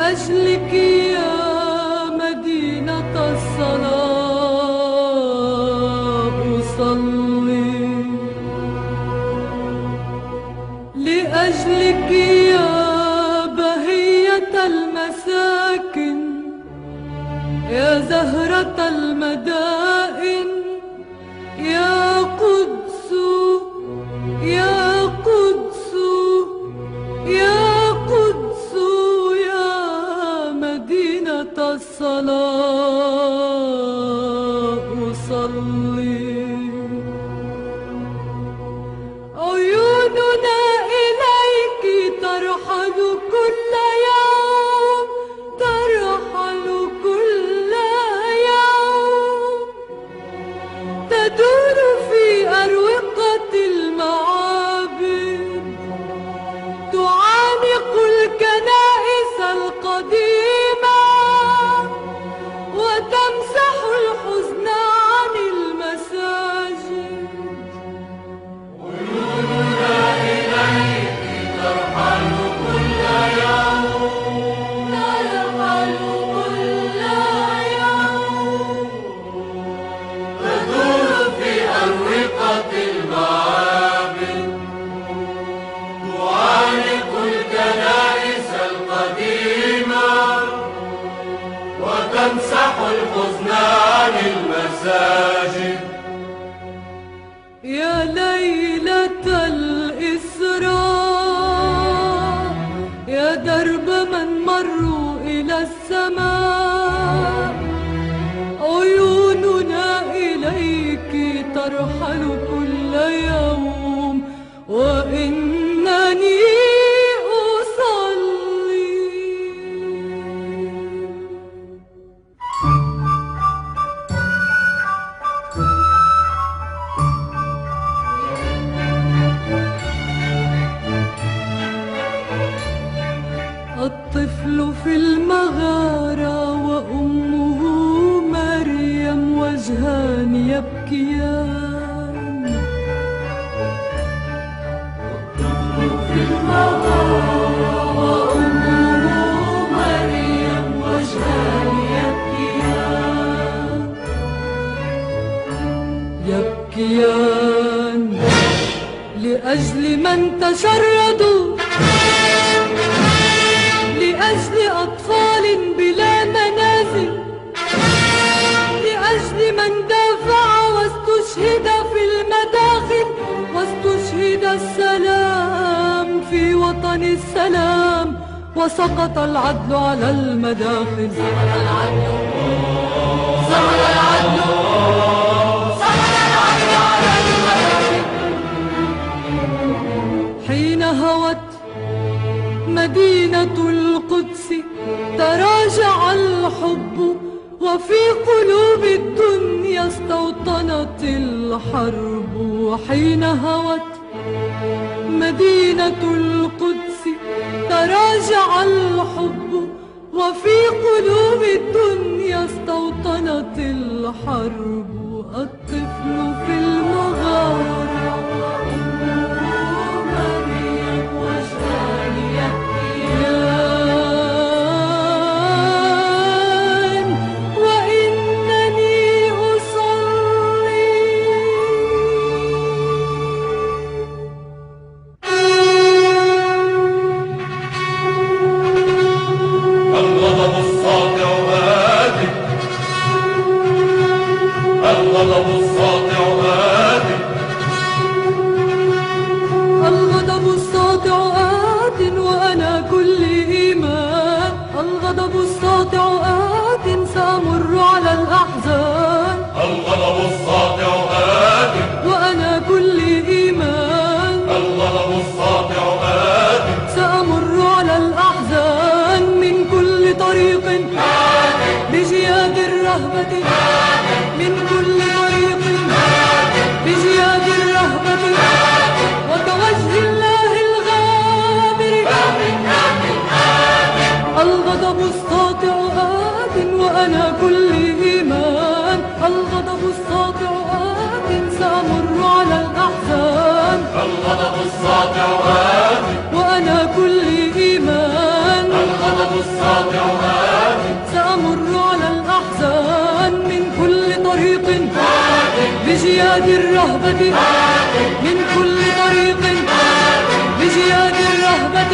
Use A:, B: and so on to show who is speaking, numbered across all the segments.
A: لأجلك يا مدينة الصلاة أصلي، لأجلك يا بهية المساكن، يا زهرة المدائن، يا قدس يا قدس يا قدس يا مدينة الصلاة أصلي. عيوننا إليك ترحل كل يوم، ترحل كل يوم، تدور في أروقة المعابد، تعانق الكنائس القديمة، وتمسح الحزن عن المساجد.
B: عيوننا إليك ترحل كل يوم،
A: ترحل كل يوم،
B: تدور في أروقة المعابد، تعانق الكنائس القديمة، وتمسح الحزن عن المساجد.
A: يا ليلة الإسراء، يا درب من مروا إلى السماء، عيوننا إليك ترحل كل يوم، وإنني أصلي. الطفل في المغارة وأمه مريم وجهان يبكيان،
B: في المغارة وأمه مريم وجهان يبكيان،
A: يبكيان لأجل من تشردوا، لأجل أطفال بلا منازل، لأجل من دافع واستشهد في المداخل، واستشهد السلام في وطن السلام، وسقط العدل على المداخل.
B: سقط العدل، سقط العدل، سقط العدل على المداخل.
A: حين هوت مدينة القدس تراجع الحب، وفي قلوب الدنيا استوطنت الحرب. حين هوت مدينة القدس تراجع الحب، وفي قلوب الدنيا استوطنت الحرب. الطفل في المغارة مريم وجهان يبكيان، وإنني أصلي.
B: الغضب الساطع هادئ، الغضب الساطع هادئ،
A: الغضب الساطع آت وأنا كل إيمان، الغضب الساطع آت سأمر على الأحزان،
B: الغضب الساطع هادئ،
A: وأنا كل إيمان،
B: الغضب الساطع هادئ،
A: سأمر على الأحزان من كل طريق بجياد الرهبة، من كل طريق بجياد الرهبة، وكوجه الله الغامر. الغضب الساطع آت وأنا كل إيمان، الغضب الساطع آت سأمر على الأحزان،
B: الغضب الساطع هادئ،
A: وأنا كل إيمان،
B: الغضب الساطع
A: بجياد الرهبة من كل طريق، بجياد الرهبة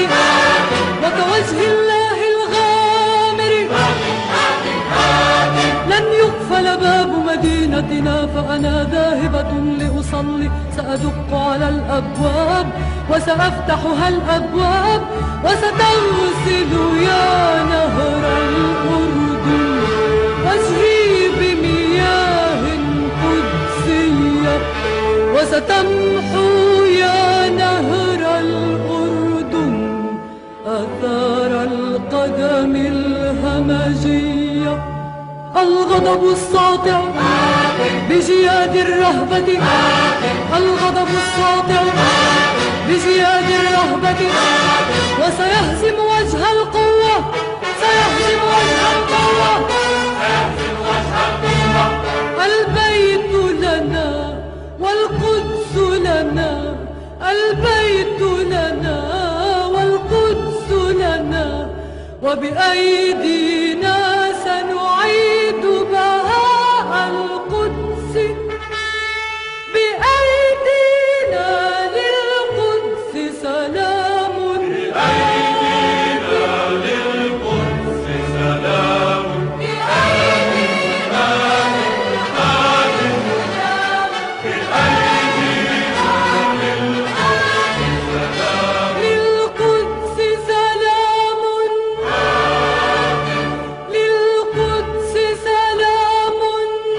A: وكوجه الله الغامر لن يقفل باب مدينتنا، فأنا ذاهبة لأصلي، سأدق على الأبواب وسأفتحها الأبواب، وستغسل يا نهر الأردن وجهي بمياه قدسية، وستمحو يا نهر الأردن آثار القدم الهمجية. الغضب الساطع بجياد الرهبة، الغضب الساطع بجياد الرهبة، وسيهزم وجه القوة، سيهزم وجه القوة. البيت لنا والقدس لنا، البيت لنا والقدس لنا، وبأيدينا